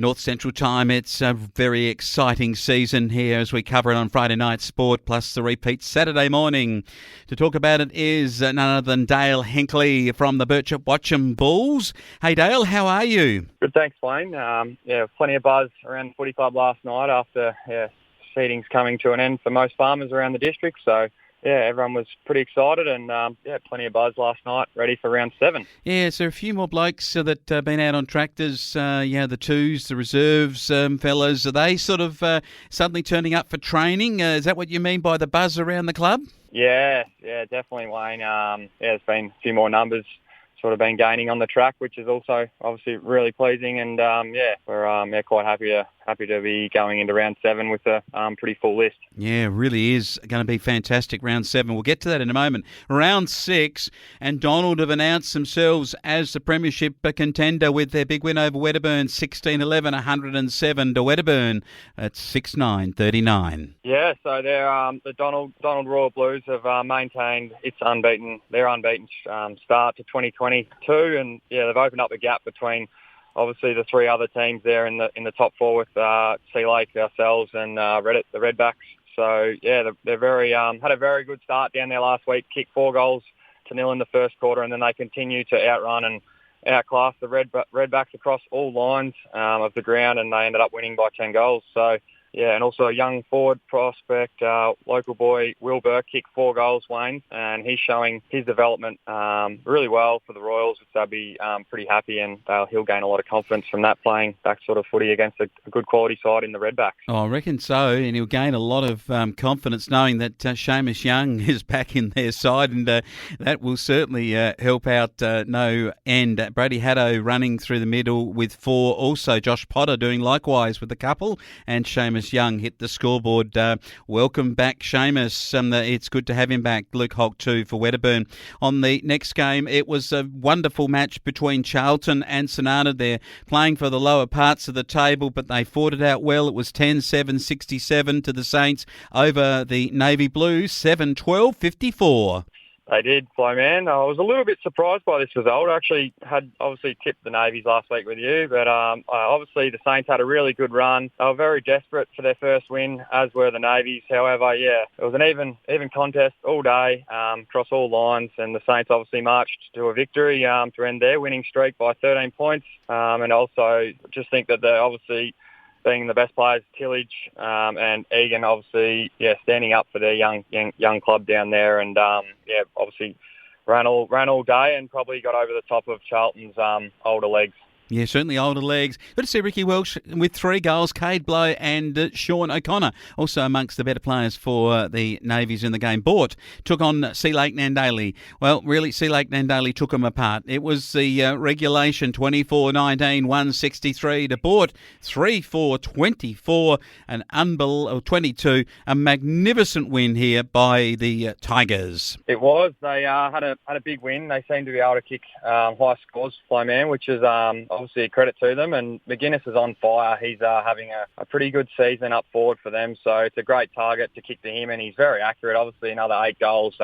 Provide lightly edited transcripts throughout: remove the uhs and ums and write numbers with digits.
North Central Time. It's a very exciting season here as we cover it on Friday Night Sport, plus the repeat Saturday morning. To talk about it is none other than Dale Hinkley from the Birchip Watcham Bulls. Hey Dale, how are you? Good, thanks, Wayne. Plenty of buzz around the footy club last night after seedings coming to an end for most farmers around the district. So, everyone was pretty excited and, plenty of buzz last night, ready for round 7. Yeah, so a few more blokes that been out on tractors, the twos, the reserves fellas. Are they sort of suddenly turning up for training? Is that what you mean by the buzz around the club? Yeah, definitely, Wayne. There's been a few more numbers sort of been gaining on the track, which is also obviously really pleasing. And, we're quite happy to be going into round 7 with a pretty full list. Yeah, really is going to be fantastic, round 7. We'll get to that in a moment. Round 6, and Donald have announced themselves as the premiership contender with their big win over Wedderburn, 16-11, 107 to Wedderburn at 6-9-39. Yeah, so they're the Donald Royal Blues have maintained their unbeaten start to 2022, and they've opened up the gap between obviously the 3 other teams there in the top 4 with Sea Lake, ourselves, and the Redbacks. So they're very had a very good start down there last week. Kicked 4-0 in the first quarter, and then they continue to outrun and outclass the Redbacks across all lines of the ground, and they ended up winning by 10 goals. So. Yeah, and also a young forward prospect, local boy, Will Burke, kicked 4 goals, Wayne, and he's showing his development really well for the Royals, which they'll be pretty happy, and he'll gain a lot of confidence from that, playing that sort of footy against a good quality side in the Redbacks. Oh, I reckon so, and he'll gain a lot of confidence knowing that Seamus Young is back in their side, and that will certainly help out no end. Brady Haddo running through the middle with 4, also Josh Potter doing likewise with a couple, and Seamus Young hit the scoreboard. Welcome back, Seamus. It's good to have him back. Luke Holt too for Wedderburn. On the next game, it was a wonderful match between Charlton and St Arnaud. They're playing for the lower parts of the table, but they fought it out well. It was 10-7-67 to the Saints over the Navy Blues, 7-12, 54. They did, Flo Man. I was a little bit surprised by this result. I actually had obviously tipped the Navies last week with you, but obviously the Saints had a really good run. They were very desperate for their first win, as were the Navies. However, it was an even contest all day across all lines, and the Saints obviously marched to a victory to end their winning streak by 13 points. And also just think that they're obviously being the best players, Tillage and Egan, obviously, standing up for their young club down there, and obviously ran all day and probably got over the top of Charlton's older legs. Yeah, certainly older legs. Good to see Ricky Welsh with 3 goals, Cade Blow and Sean O'Connor, also amongst the better players for the Navies in the game. Bort took on Sea Lake Nandaly. Well, really, Sea Lake Nandaly took them apart. It was the regulation 24-19, 163 to Bort, 3-4-24, an unbelievable 22. A magnificent win here by the Tigers. It was. They had a big win. They seemed to be able to kick high scores, Fly Man, which is obviously a credit to them, and McGuinness is on fire. He's having a pretty good season up forward for them, so it's a great target to kick to him, and he's very accurate. Obviously another 8 goals,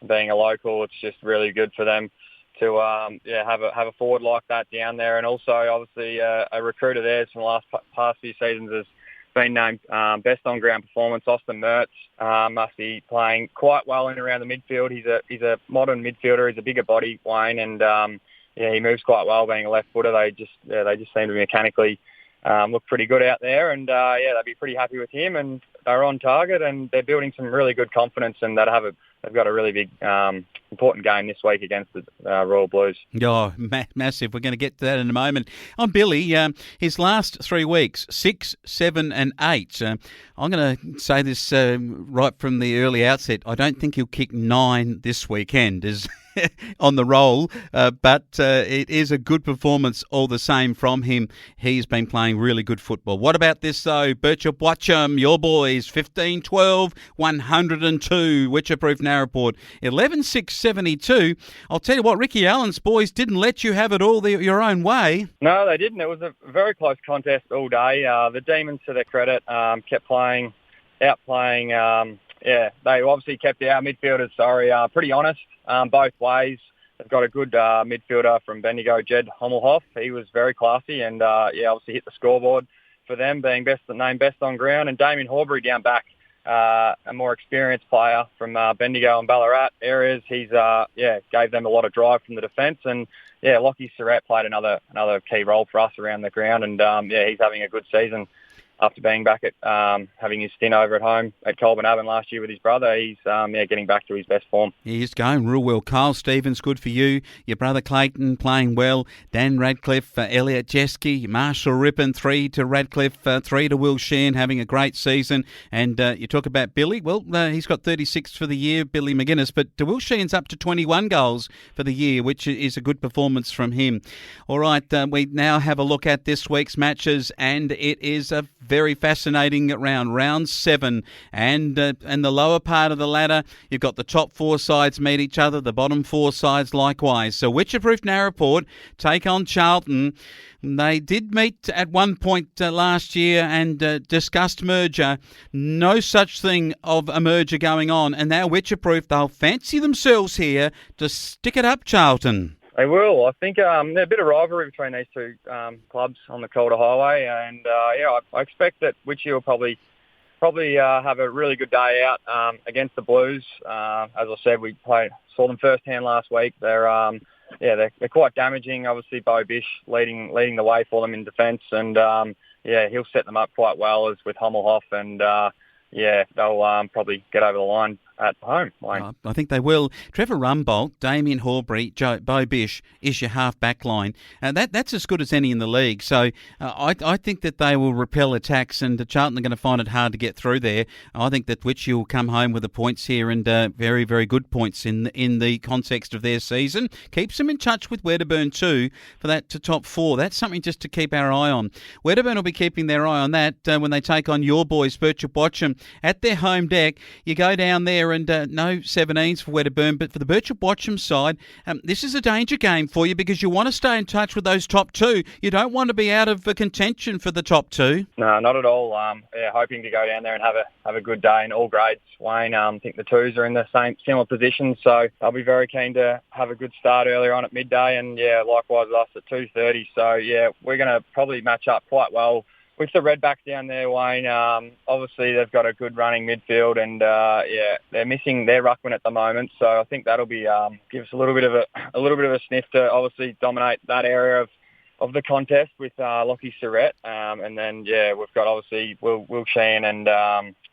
being a local, it's just really good for them to have a forward like that down there. And also obviously a recruit of theirs from the past few seasons has been named best on ground performance. Austin Mertz must be playing quite well in and around the midfield. He's a modern midfielder. He's a bigger body, Wayne, and he moves quite well, being a left footer. They just seem to mechanically look pretty good out there, and they'd be pretty happy with him. And they're on target, and they're building some really good confidence, and they've got a really big important game this week against the Royal Blues. Oh, massive. We're going to get to that in a moment. On Billy, his last 3 weeks, 6, 7 and 8. I'm going to say this right from the early outset. I don't think he'll kick 9 this weekend. On the roll, but it is a good performance all the same from him. He's been playing really good football. What about this though? Birchip Watcham, your boys, 15-12, 102, Witcher-proof Narraport, 11-6-72. I'll tell you what, Ricky Allen's boys didn't let you have it all your own way. No, they didn't. It was a very close contest all day. The Demons, to their credit, kept outplaying. They obviously kept our midfielders, pretty honest both ways. they've got a good midfielder from Bendigo, Jed Hommelhoff. He was very classy and, obviously hit the scoreboard for them, being named best on ground. And Damien Horbury down back, a more experienced player from Bendigo and Ballarat areas. He's gave them a lot of drive from the defence, and Lockie Surratt played another key role for us around the ground, and he's having a good season after being back at having his stint over at home at Colburn Abbon last year with his brother. He's getting back to his best form. He's going real well. Kyle Stevens, good for you. Your brother Clayton playing well. Dan Radcliffe, Elliot Jeske, Marshall Rippon, 3 to Radcliffe, 3 to Will Sheehan, having a great season. And you talk about Billy. Well, he's got 36 for the year, Billy McGuinness, but Will Sheehan's up to 21 goals for the year, which is a good performance from him. All right, we now have a look at this week's matches, and it is a very fascinating round 7, and the lower part of the ladder, you've got the top 4 sides meet each other, the bottom 4 sides likewise. So Witcherproof Narraport take on Charlton. They did meet at one point last year and discussed merger. No such thing of a merger going on, and now Witcherproof, they'll fancy themselves here to stick it up, Charlton. They will. I think there's a bit of rivalry between these two clubs on the Calder Highway, and I expect that Witchy will probably have a really good day out against the Blues. As I said, saw them firsthand last week. They're quite damaging. Obviously, Bo Bish leading the way for them in defence, and he'll set them up quite well as with Hommelhoff, and they'll probably get over the line at home. I think they will. Trevor Rumbold, Damien Horbury, Bo Bish is your half-back line. That's as good as any in the league. So I think that they will repel attacks, and Charlton are going to find it hard to get through there. I think that Witchy will come home with the points here, and very, very good points in the context of their season. Keeps them in touch with Wedderburn too for that to top 4. That's something just to keep our eye on. Wedderburn will be keeping their eye on that when they take on your boys, Birchip Watcham, at their home deck. You go down there, and no 17s for Wedderburn, but for the Birchip Watcham side, this is a danger game for you because you want to stay in touch with those top 2. You don't want to be out of contention for the top 2. No, not at all. Hoping to go down there and have a good day in all grades. Wayne, I think the 2s are in the similar position, so I'll be very keen to have a good start earlier on at midday, and likewise us at 2:30. So we're going to probably match up quite well with the Redbacks down there, Wayne. Obviously they've got a good running midfield, and they're missing their ruckman at the moment. So I think that'll be give us a little bit of a sniff to obviously dominate that area of the contest with Lockie Surratt, and then we've got obviously Will Sheehan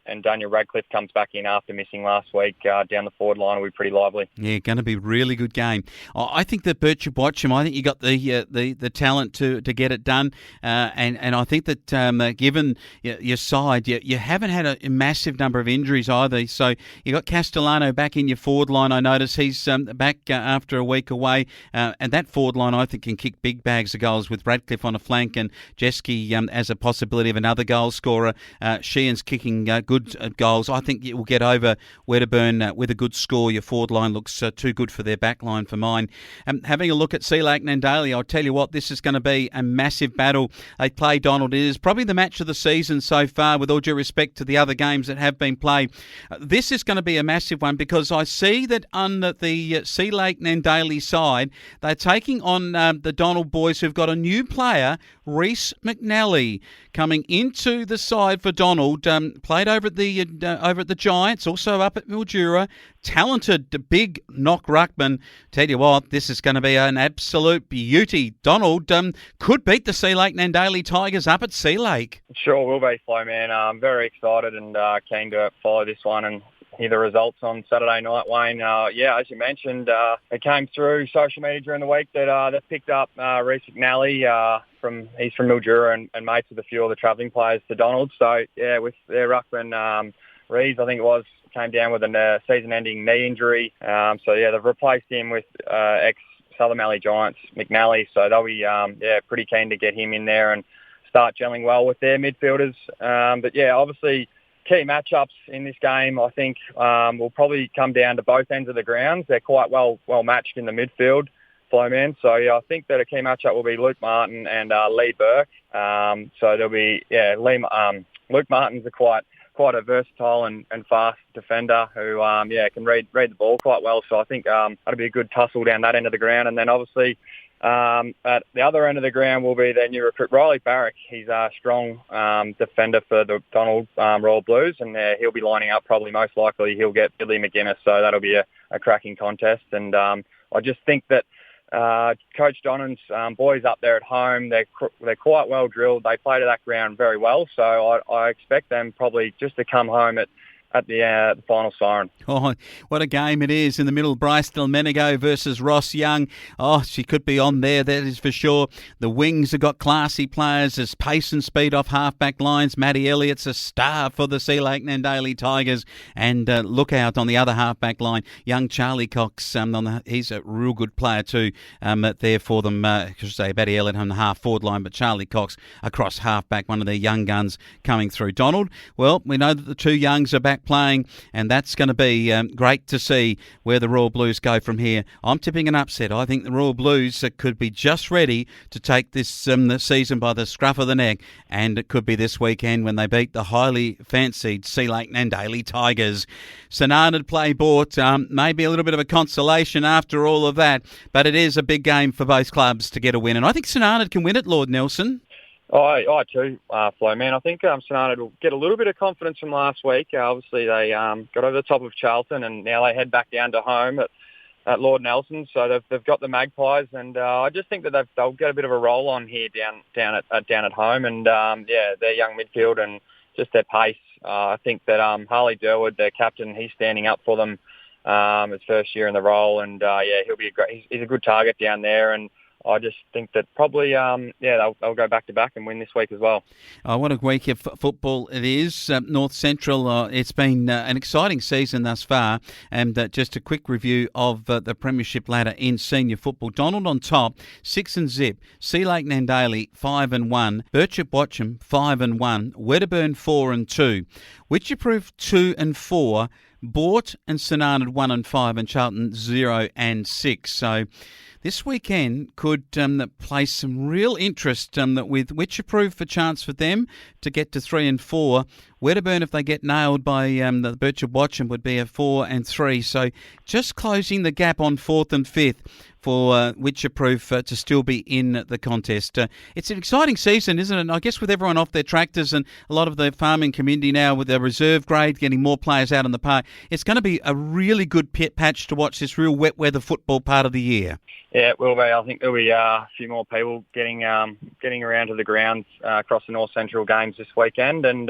and Daniel Radcliffe comes back in after missing last week. Down the forward line will be pretty lively. Yeah, going to be a really good game. I think that Birchip Watcham, I think you got the talent to get it done, and I think that given your side, you haven't had a massive number of injuries either. So you got Castellano back in your forward line. I notice he's back after a week away, and that forward line I think can kick big bags of goals with Radcliffe on a flank and Jeske as a possibility of another goal scorer. Sheehan's kicking good goals. I think it will get over Wedderburn with a good score. Your forward line looks too good for their back line for mine. Having a look at Sea Lake Nandaly, I'll tell you what, this is going to be a massive battle. They play Donald. It is probably the match of the season so far, with all due respect to the other games that have been played. This is going to be a massive one because I see that on the Sea Lake Nandaly side, they're taking on the Donald boys who've got a new player, Reece McNally, coming into the side for Donald. Played over at the Giants, also up at Mildura. Talented, big knock ruckman. Tell you what, this is going to be an absolute beauty. Donald could beat the Sea Lake Nandaly Tigers up at Sea Lake. Sure will be, Flo, man. I'm very excited and keen to follow this one and hear the results on Saturday night, Wayne. As you mentioned, it came through social media during the week that they've picked up Reece McNally. He's from Mildura and mates with a few of the travelling players to Donald. So, with their ruckman, Reece, I think it was, came down with a season-ending knee injury. They've replaced him with ex-Southern Valley Giants, McNally. So they'll be, pretty keen to get him in there and start gelling well with their midfielders. Obviously, key matchups in this game, I think, will probably come down to both ends of the grounds. They're quite well matched in the midfield, Flowman. So, I think that a key matchup will be Luke Martin and Lee Burke. So there'll be, Luke Martin's a quite quite a versatile and fast defender who, can read the ball quite well. So I think that'll be a good tussle down that end of the ground. And then obviously at the other end of the ground will be their new recruit, Riley Barrick. He's a strong defender for the Donald Royal Blues, and he'll be lining up probably most likely. He'll get Billy McGuinness, so that'll be a cracking contest. And I just think that Coach Donan's boys up there at home, they're quite well drilled. They play to that ground very well, so I expect them probably just to come home at the final siren. Oh, what a game it is in the middle. Bryce Delmenigo versus Ross Young. Oh, she could be on there, that is for sure. The Wings have got classy players. There's pace and speed off half-back lines. Maddie Elliott's a star for the Sea Lake Nandalli Tigers. And look out on the other half-back line. Young Charlie Cox, he's a real good player too there for them. I should say Maddie Elliott on the half-forward line, but Charlie Cox across half-back, one of their young guns coming through. Donald, well, we know that the two Youngs are back playing, and that's going to be great to see where the Royal Blues go from here. I'm tipping an upset. I think the Royal Blues could be just ready to take this season by the scruff of the neck, and it could be this weekend when they beat the highly fancied Sea Lake Nandalli Tigers. St Arnaud play bought, maybe a little bit of a consolation after all of that, but it is a big game for both clubs to get a win, and I think St Arnaud can win it, Lord Nelson. I too, Flo, man. I think St Arnaud will get a little bit of confidence from last week. Obviously, they got over the top of Charlton, and now they head back down to home at Lord Nelson. So they've got the Magpies, and I just think that they'll get a bit of a roll on here down at home. And their young midfield and just their pace. I think that Harley Durwood, their captain, he's standing up for them. His first year in the role, and he'll be he's a good target down there. And I just think that probably, they'll go back-to-back and win this week as well. What a week of football it is. North Central, it's been an exciting season thus far. And just a quick review of the premiership ladder in senior football. Donald on top, 6 and zip. Sea Lake Nandalli, 5 and 1. Birchip Watcham, 5 and 1. Wedderburn, 4 and 2. Witcherproof, 2 and 4. Bort and St Arnaud 1 and 5, and Charlton 0 and 6. So this weekend could place some real interest with Witcherproof, a chance for them to get to 3 and 4. Wedderburn, if they get nailed by the Birchip Watcham, would be a 4 and 3. So just closing the gap on 4th and 5th for Witcherproof to still be in the contest. It's an exciting season, isn't it? And I guess with everyone off their tractors and a lot of the farming community now with their reserve grade, getting more players out in the park, it's going to be a really good patch to watch this real wet weather football part of the year. Yeah, it will be. I think there'll be a few more people getting around to the grounds across the North Central games this weekend. And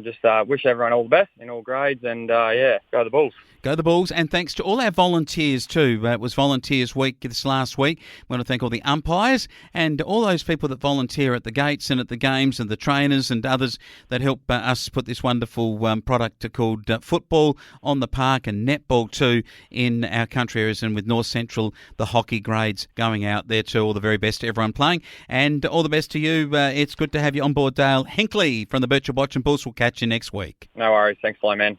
just wish everyone all the best in all grades, and go the Bulls. Go the Bulls, and thanks to all our volunteers too. It was Volunteers Week this last week. I want to thank all the umpires and all those people that volunteer at the gates and at the games, and the trainers and others that help us put this wonderful product called football on the park, and netball too in our country areas, and with North Central, the hockey grades going out there too. All the very best to everyone playing, and all the best to you. It's good to have you on board, Dale Hinkley from the Birchip Watcham Bulls. We'll catch you next week. No worries. Thanks, Flo, man.